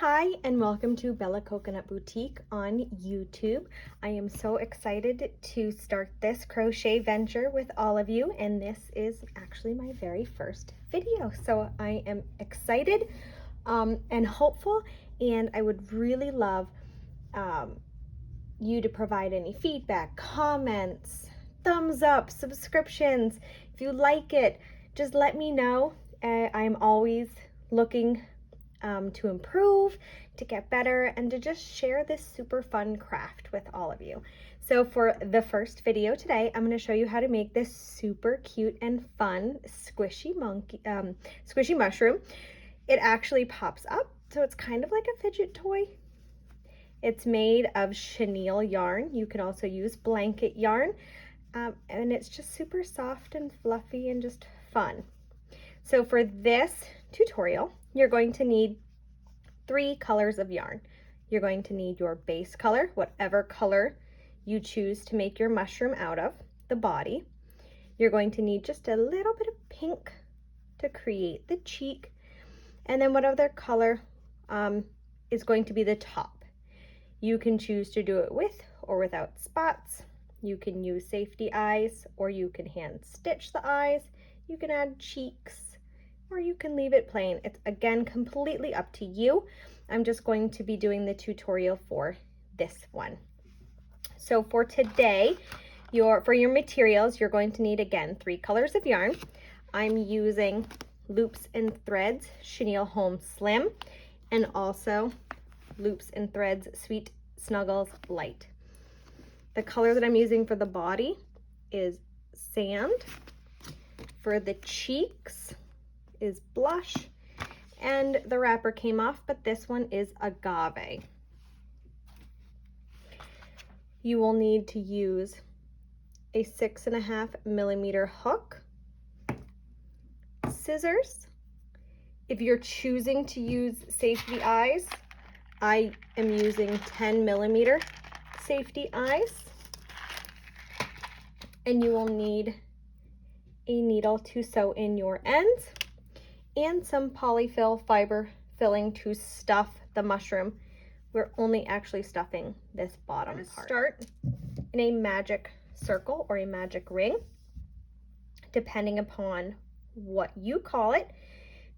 Hi and welcome to Bella Coconut Boutique on YouTube. I am so excited to start this crochet venture with all of you, and this is actually my very first video. So I am excited and hopeful, and I would really love you to provide any feedback, comments, thumbs up, subscriptions. If you like it, just let me know. I'm always looking to improve, to get better, and to just share this super fun craft with all of you. So for the first video today, I'm going to show you how to make this super cute and fun squishy mushroom. It actually pops up, so it's kind of like a fidget toy. It's made of chenille yarn. You can also use blanket yarn, and it's just super soft and fluffy and just fun. So for this tutorial, you're going to need 3 colors of yarn. You're going to need your base color, whatever color you choose to make your mushroom out of, the body. You're going to need just a little bit of pink to create the cheek, and then what other color is going to be the top. You can choose to do it with or without spots. You can use safety eyes, or you can hand stitch the eyes. You can add cheeks, or you can leave it plain. It's again completely up to you. I'm just going to be doing the tutorial for this one. So for today, for your materials, you're going to need again 3 colors of yarn. I'm using Loops and Threads Chenille Home Slim, and also Loops and Threads Sweet Snuggles Light. The color that I'm using for the body is Sand. For the cheeks is Blush, and the wrapper came off, but this one is Agave. You will need to use a 6.5mm hook, scissors. If you're choosing to use safety eyes, I am using 10mm safety eyes, and you will need a needle to sew in your ends, and some polyfill fiber filling to stuff the mushroom. We're only actually stuffing this bottom part. Start in a magic circle or a magic ring, depending upon what you call it.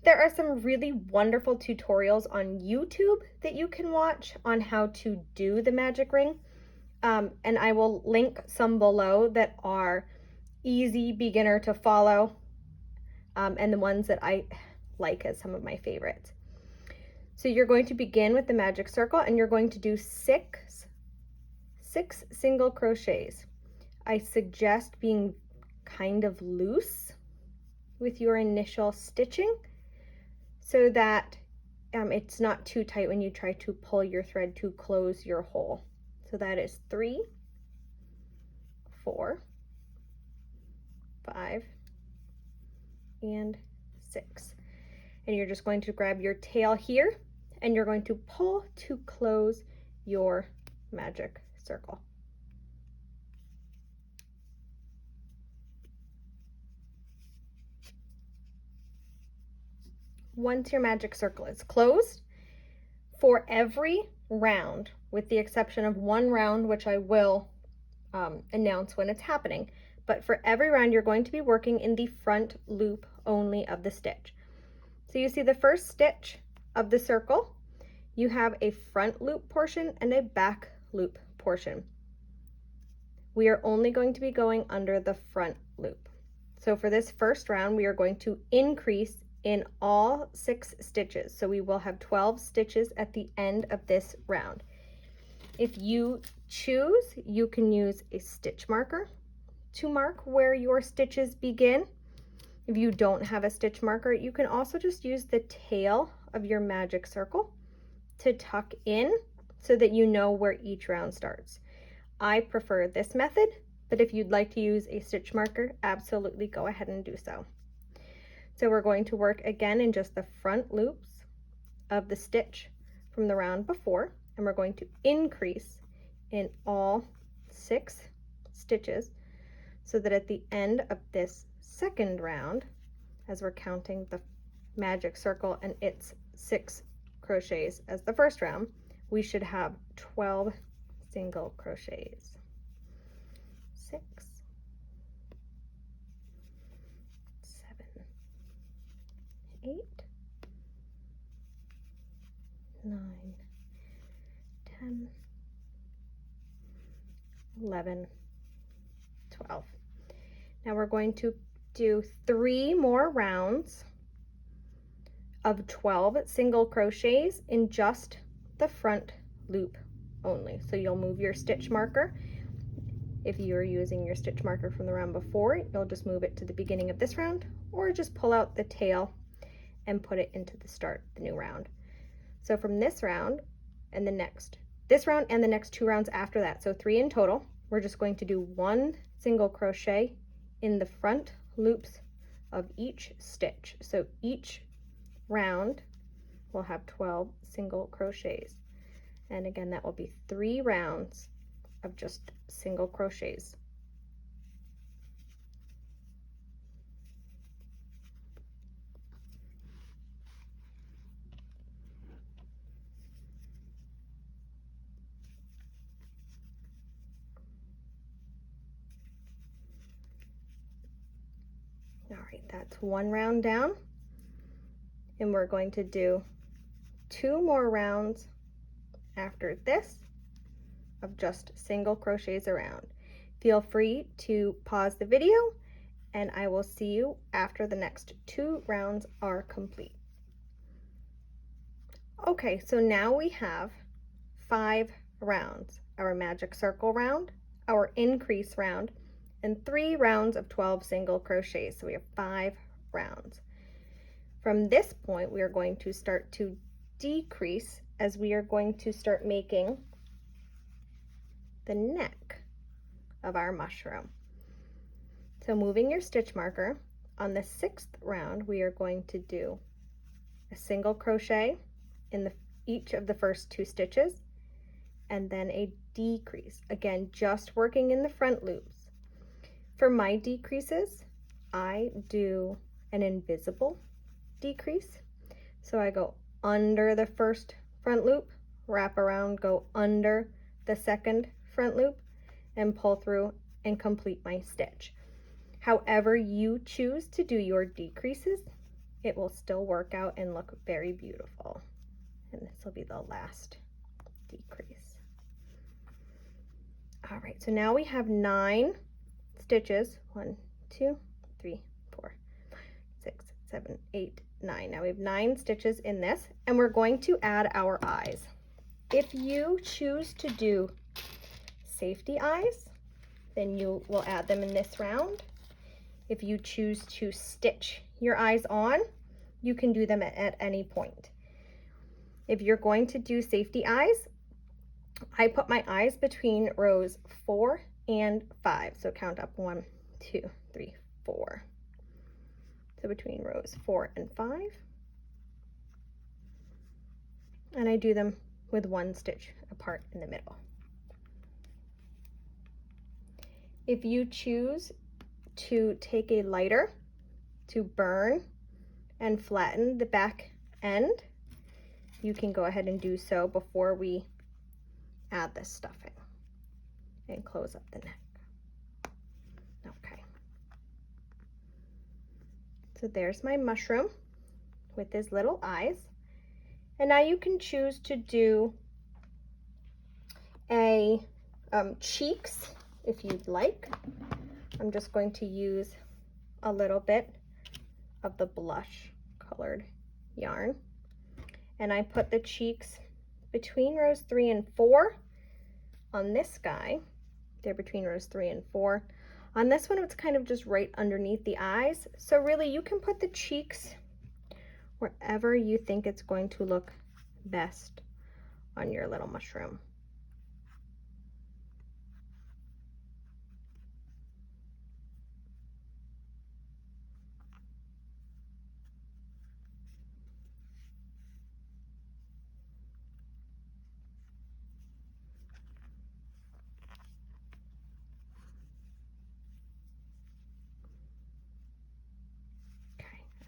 There are some really wonderful tutorials on YouTube that you can watch on how to do the magic ring, and I will link some below that are easy, beginner to follow, and the ones that I like as some of my favorites. So you're going to begin with the magic circle, and you're going to do six single crochets. I suggest being kind of loose with your initial stitching so that it's not too tight when you try to pull your thread to close your hole. So that is 3, 4, 5, and 6. And you're just going to grab your tail here, and you're going to pull to close your magic circle. Once your magic circle is closed, for every round, with the exception of one round, which I will announce when it's happening, but for every round, you're going to be working in the front loop only of the stitch. So you see the first stitch of the circle, you have a front loop portion and a back loop portion. We are only going to be going under the front loop. So for this first round, we are going to increase in all 6 stitches. So we will have 12 stitches at the end of this round. If you choose, you can use a stitch marker to mark where your stitches begin. If you don't have a stitch marker, you can also just use the tail of your magic circle to tuck in so that you know where each round starts. I prefer this method, but if you'd like to use a stitch marker, absolutely go ahead and do so. So we're going to work again in just the front loops of the stitch from the round before, and we're going to increase in all 6 stitches so that at the end of this second round, as we're counting the magic circle and its 6 crochets as the first round, we should have 12 single crochets. 6, 7, 8, 9, 10, 11, 12. Now we're going to do 3 more rounds of 12 single crochets in just the front loop only. So you'll move your stitch marker. If you're using your stitch marker from the round before, you'll just move it to the beginning of this round, or just pull out the tail and put it into the start of the new round. So from this round and this round and the next 2 rounds after that, so 3 in total, we're just going to do 1 single crochet in the front loops of each stitch. So each round will have 12 single crochets. And again, that will be 3 rounds of just single crochets. All right, that's 1 round down, and we're going to do 2 more rounds after this of just single crochets around. Feel free to pause the video, and I will see you after the next 2 rounds are complete. Okay, so now we have 5 rounds: our magic circle round, our increase round, and 3 rounds of 12 single crochets. So we have 5 rounds. From this point, we are going to start to decrease as we are going to start making the neck of our mushroom. So moving your stitch marker, on the 6th round, we are going to do a single crochet in each of the first 2 stitches, and then a decrease. Again, just working in the front loops. For my decreases, I do an invisible decrease. So I go under the first front loop, wrap around, go under the second front loop, and pull through and complete my stitch. However you choose to do your decreases, it will still work out and look very beautiful. And this will be the last decrease. All right, so now we have 9 stitches. 1, 2, 3, 4, 6, 7, 8, 9. Now we have 9 stitches in this, and we're going to add our eyes. If you choose to do safety eyes, then you will add them in this round. If you choose to stitch your eyes on, you can do them at any point. If you're going to do safety eyes, I put my eyes between rows 4 and 5. So count up 1, 2, 3, 4. So between rows 4 and 5. And I do them with 1 stitch apart in the middle. If you choose to take a lighter to burn and flatten the back end, you can go ahead and do so before we add the stuffing and close up the neck. Okay. So there's my mushroom with his little eyes. And now you can choose to do a cheeks if you'd like. I'm just going to use a little bit of the blush colored yarn. And I put the cheeks between rows 3 and 4 on this guy. They're between rows 3 and 4. On this one, it's kind of just right underneath the eyes. So really, you can put the cheeks wherever you think it's going to look best on your little mushroom.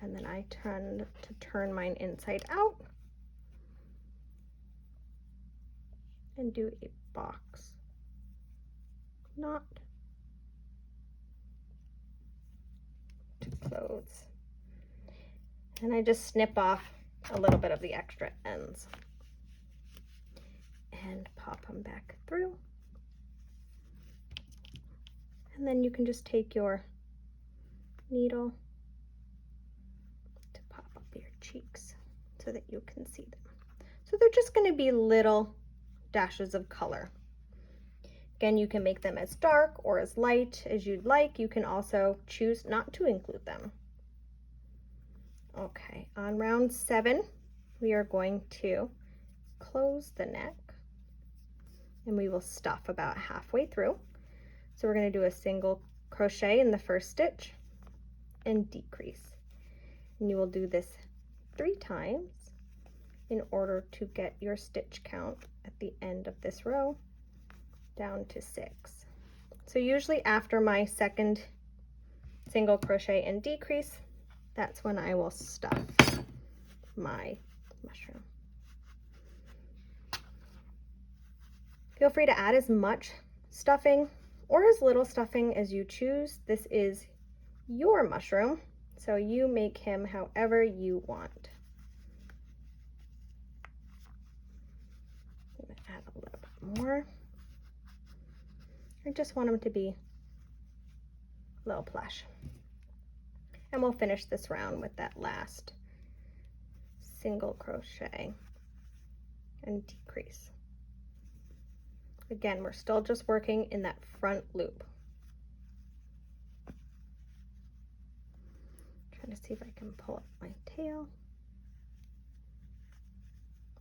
And then I turn mine inside out. and do a box knot to close. And I just snip off a little bit of the extra ends and pop them back through. And then you can just take your needle to pop up your cheeks so that you can see them. So they're just going to be little dashes of color. Again, you can make them as dark or as light as you'd like. You can also choose not to include them. Okay, on round 7, we are going to close the neck and we will stuff about halfway through. So we're going to do a single crochet in the first stitch and decrease. And you will do this 3 times in order to get your stitch count at the end of this row down to 6. So usually after my second single crochet and decrease, that's when I will stuff my mushroom. Feel free to add as much stuffing or as little stuffing as you choose. This is your mushroom, so you make him however you want. I'm going to add a little bit more. I just want him to be a little plush. And we'll finish this round with that last single crochet and decrease. Again, we're still just working in that front loop. Trying to see if I can pull up my tail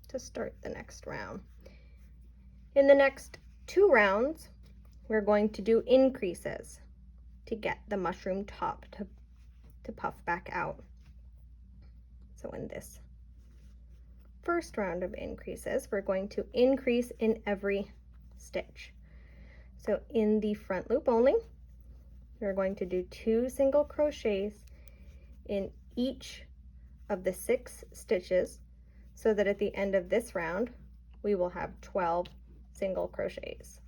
to start the next round. In the next 2 rounds, we're going to do increases to get the mushroom top to puff back out. So in this first round of increases, we're going to increase in every stitch. So in the front loop only, we're going to do 2 single crochets in each of the 6 stitches, so that at the end of this round, we will have 12 single crochets.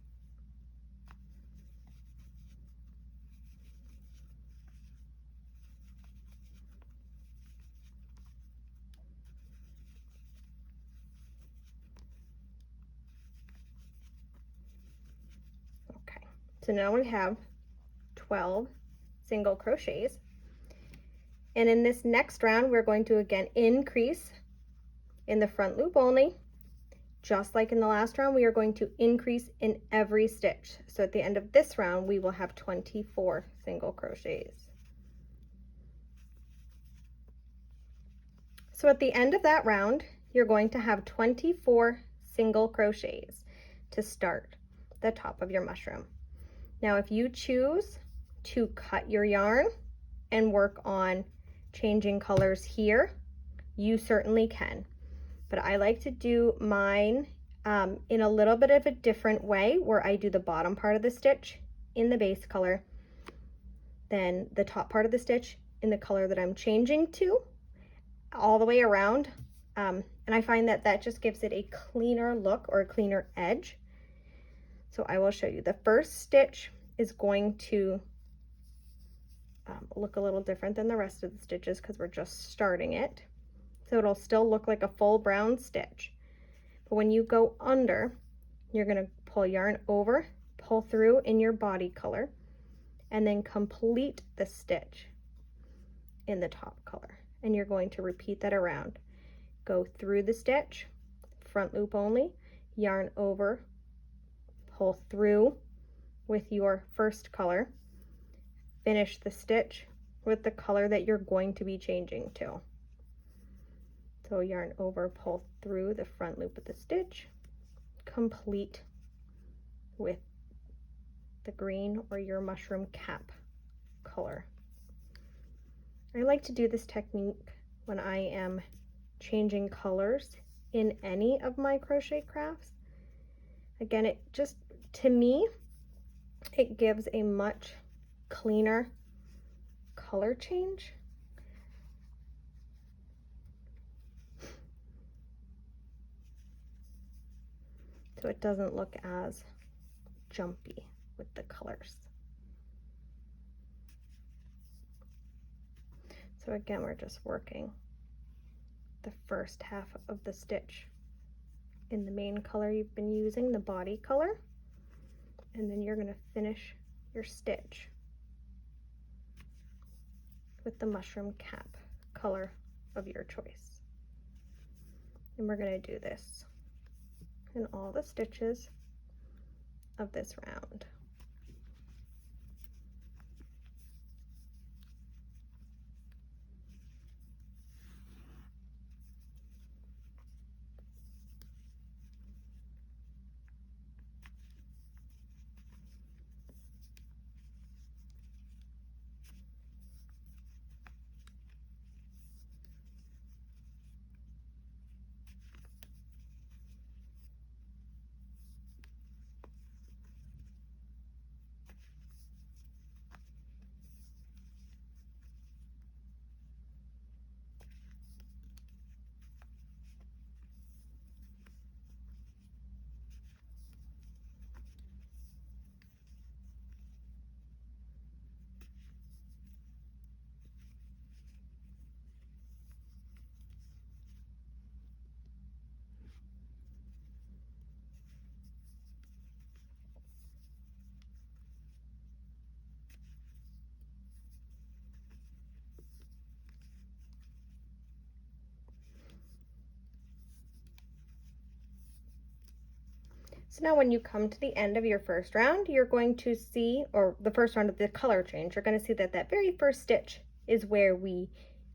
So now we have 12 single crochets. And in this next round, we're going to again increase in the front loop only. Just like in the last round, we are going to increase in every stitch. So at the end of this round, we will have 24 single crochets. So at the end of that round, you're going to have 24 single crochets to start the top of your mushroom. Now, if you choose to cut your yarn and work on changing colors here, you certainly can. But I like to do mine in a little bit of a different way, where I do the bottom part of the stitch in the base color, then the top part of the stitch in the color that I'm changing to, all the way around. And I find that that just gives it a cleaner look or a cleaner edge. So I will show you. The first stitch is going to look a little different than the rest of the stitches because we're just starting it. So it'll still look like a full brown stitch. But when you go under, you're going to pull yarn over, pull through in your body color, and then complete the stitch in the top color. And you're going to repeat that around. Go through the stitch, front loop only, yarn over, pull through with your first color, finish the stitch with the color that you're going to be changing to. So yarn over, pull through the front loop of the stitch, complete with the green or your mushroom cap color. I like to do this technique when I am changing colors in any of my crochet crafts. Again, it just, to me, it gives a much cleaner color change. so it doesn't look as jumpy with the colors. So again, we're just working the first half of the stitch in the main color you've been using, the body color, and then you're going to finish your stitch with the mushroom cap color of your choice. And we're going to do this in all the stitches of this round. So now when you come to the end of your first round, you're going to see, or the first round of the color change, you're going to see that that very first stitch is where we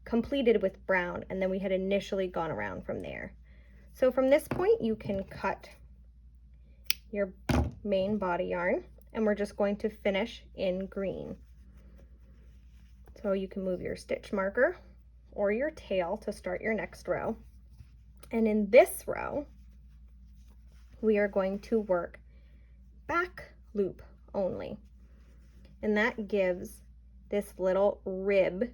completed with brown, and then we had initially gone around from there. So from this point, you can cut your main body yarn, and we're just going to finish in green. So you can move your stitch marker or your tail to start your next row. And in this row, we are going to work back loop only. And that gives this little rib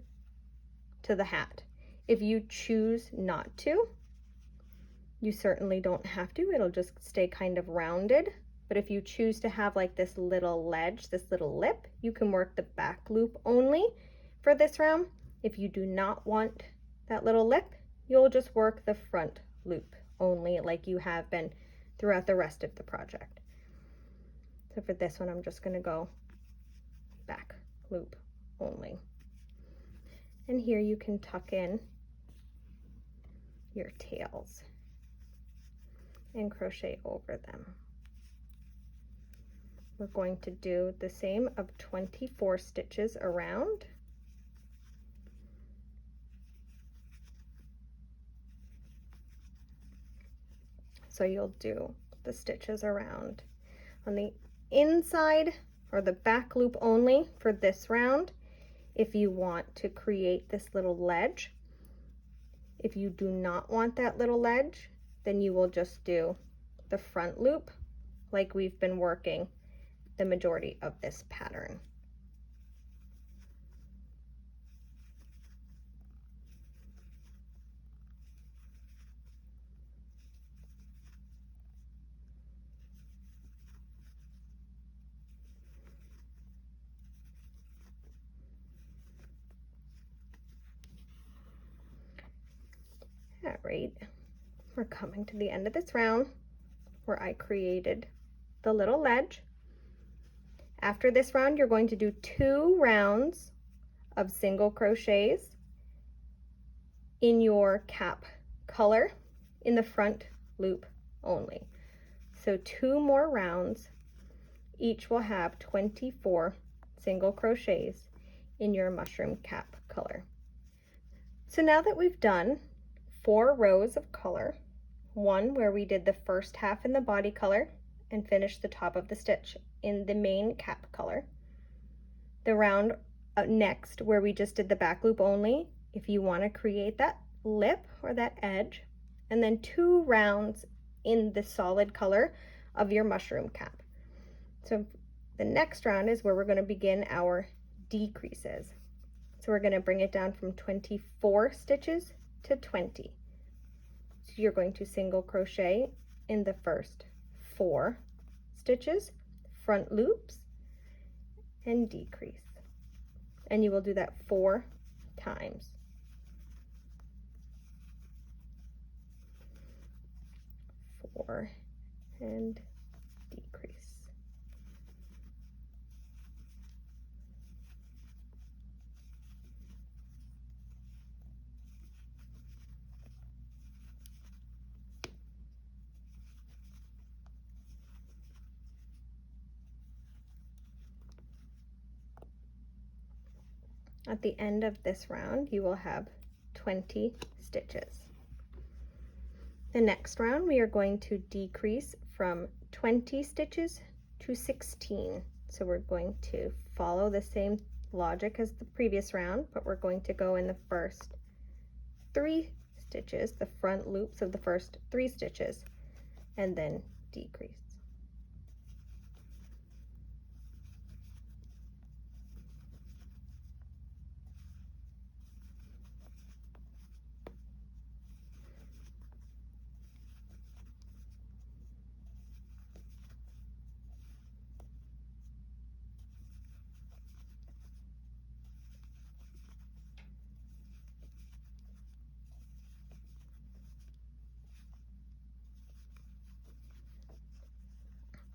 to the hat. If you choose not to, you certainly don't have to. It'll just stay kind of rounded. But if you choose to have like this little ledge, this little lip, you can work the back loop only for this round. If you do not want that little lip, you'll just work the front loop only like you have been throughout the rest of the project. So for this one, I'm just going to go back loop only. And here you can tuck in your tails and crochet over them. We're going to do the same of 24 stitches around. So you'll do the stitches around. On the inside or the back loop only for this round, if you want to create this little ledge. If you do not want that little ledge, then you will just do the front loop like we've been working the majority of this pattern. All right, we're coming to the end of this round where I created the little ledge. After this round, you're going to do 2 rounds of single crochets in your cap color in the front loop only. So 2 more rounds, each will have 24 single crochets in your mushroom cap color. So now that we've done 4 rows of color, 1 where we did the first half in the body color and finished the top of the stitch in the main cap color. The round next where we just did the back loop only, if you want to create that lip or that edge, and then 2 rounds in the solid color of your mushroom cap. So the next round is where we're going to begin our decreases. So we're going to bring it down from 24 stitches to 20. So you're going to single crochet in the first 4 stitches, front loops, and decrease. And you will do that 4 times. 4 and decrease. At the end of this round, you will have 20 stitches. The next round, we are going to decrease from 20 stitches to 16. So we're going to follow the same logic as the previous round, but we're going to go in the first 3 stitches, the front loops of the first 3 stitches, and then decrease.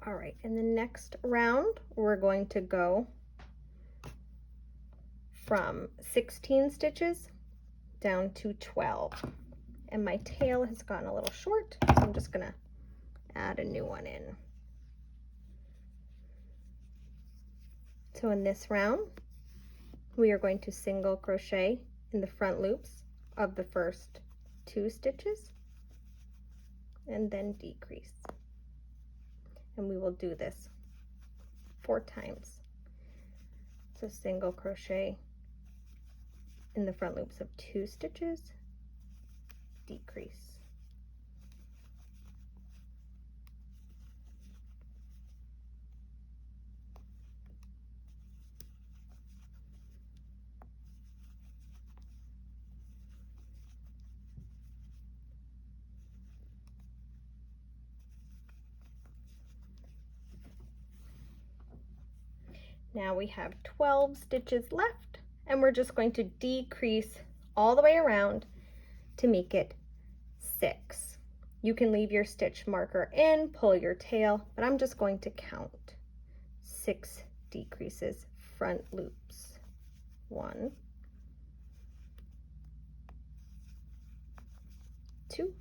All right, in the next round, we're going to go from 16 stitches down to 12. And my tail has gotten a little short, so I'm just gonna add a new one in. So in this round, we are going to single crochet in the front loops of the first 2 stitches and then decrease. And we will do this 4 times. So single crochet in the front loops of 2 stitches, decrease. Now we have 12 stitches left, and we're just going to decrease all the way around to make it 6. You can leave your stitch marker in, pull your tail, but I'm just going to count 6 decreases, front loops. 1, 2,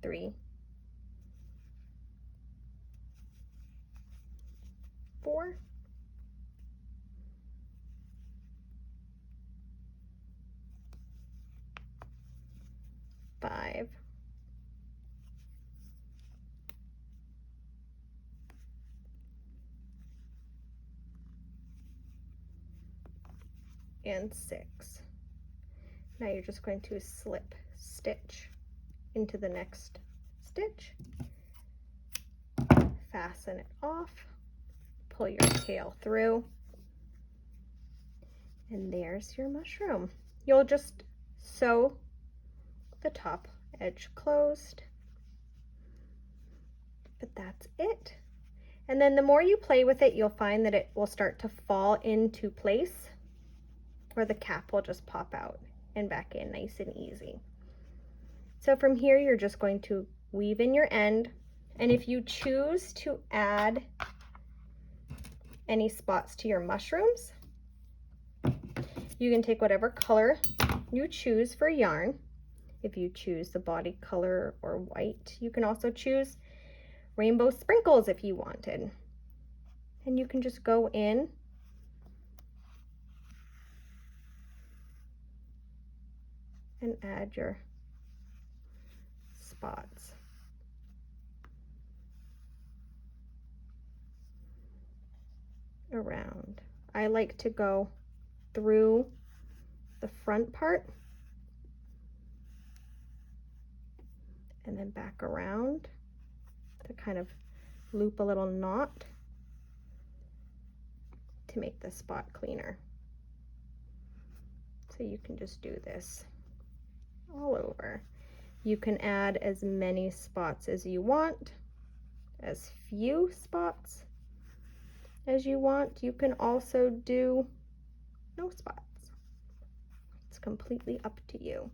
3, 4, 5, 6. Now you're just going to slip stitch into the next stitch, fasten it off, pull your tail through, and there's your mushroom. You'll just sew the top edge closed, but that's it. And then the more you play with it, you'll find that it will start to fall into place, where the cap will just pop out and back in nice and easy. So from here, you're just going to weave in your end, and if you choose to add any spots to your mushrooms, you can take whatever color you choose for yarn. If you choose the body color or white, you can also choose rainbow sprinkles if you wanted. And you can just go in and add your spots. Around. I like to go through the front part and then back around to kind of loop a little knot to make the spot cleaner. So you can just do this all over. You can add as many spots as you want, as few spots as you want. You can also do no spots. It's completely up to you.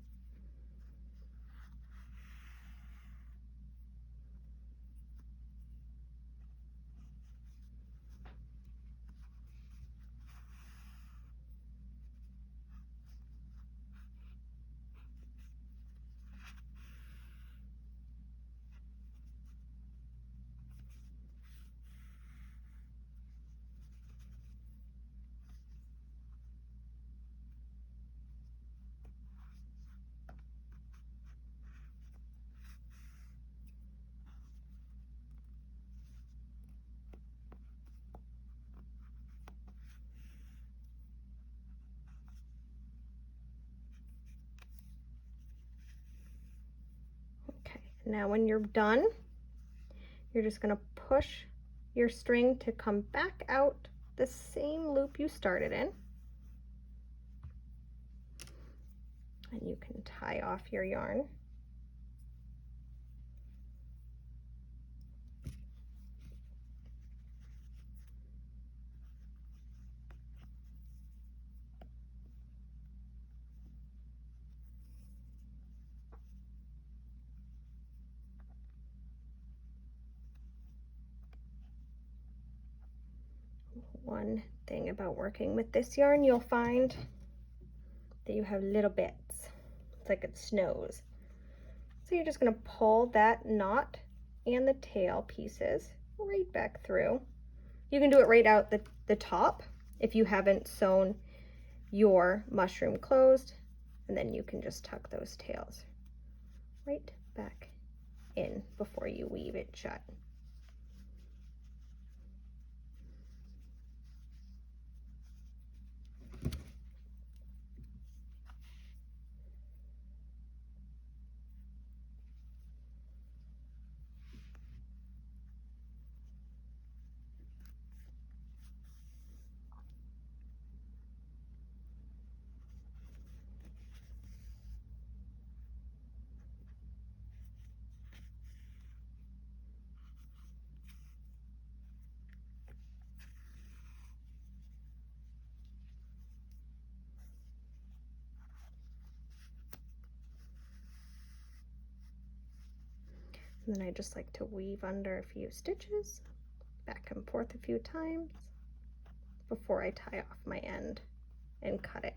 Okay, now when you're done, you're just going to push your string to come back out the same loop you started in. And you can tie off your yarn. One thing about working with this yarn, you'll find that you have little bits. It's like it snows. So you're just going to pull that knot and the tail pieces right back through. You can do it right out the top if you haven't sewn your mushroom closed, and then you can just tuck those tails right back in before you weave it shut. And then I just like to weave under a few stitches, back and forth a few times before I tie off my end and cut it.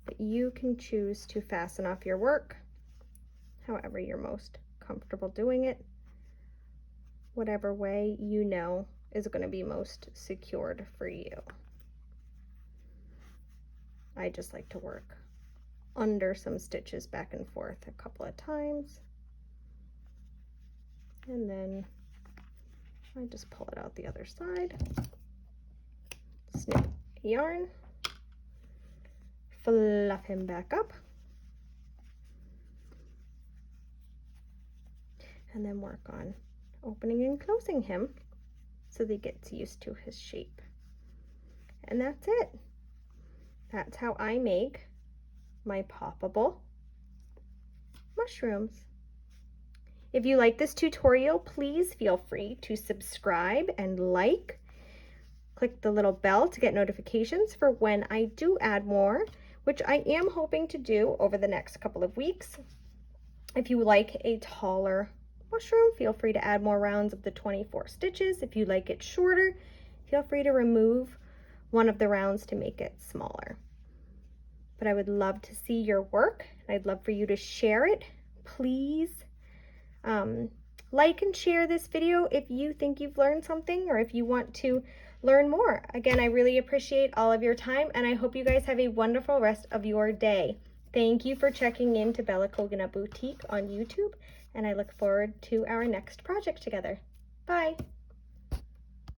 But you can choose to fasten off your work however you're most comfortable doing it, whatever way you know is going to be most secured for you. I just like to work under some stitches back and forth a couple of times, and then I just pull it out the other side, snip yarn, fluff him back up, and then work on opening and closing him so that he gets used to his shape. And that's it. That's how I make my poppable mushrooms. If you like this tutorial, please feel free to subscribe and like. Click the little bell to get notifications for when I do add more, which I am hoping to do over the next couple of weeks. If you like a taller mushroom, feel free to add more rounds of the 24 stitches. If you like it shorter, feel free to remove one of the rounds to make it smaller. But I would love to see your work. I'd love for you to share it. Please like and share this video if you think you've learned something or if you want to learn more. Again, I really appreciate all of your time, and I hope you guys have a wonderful rest of your day. Thank you for checking in to Bella Coconut Boutique on YouTube, and I look forward to our next project together. Bye.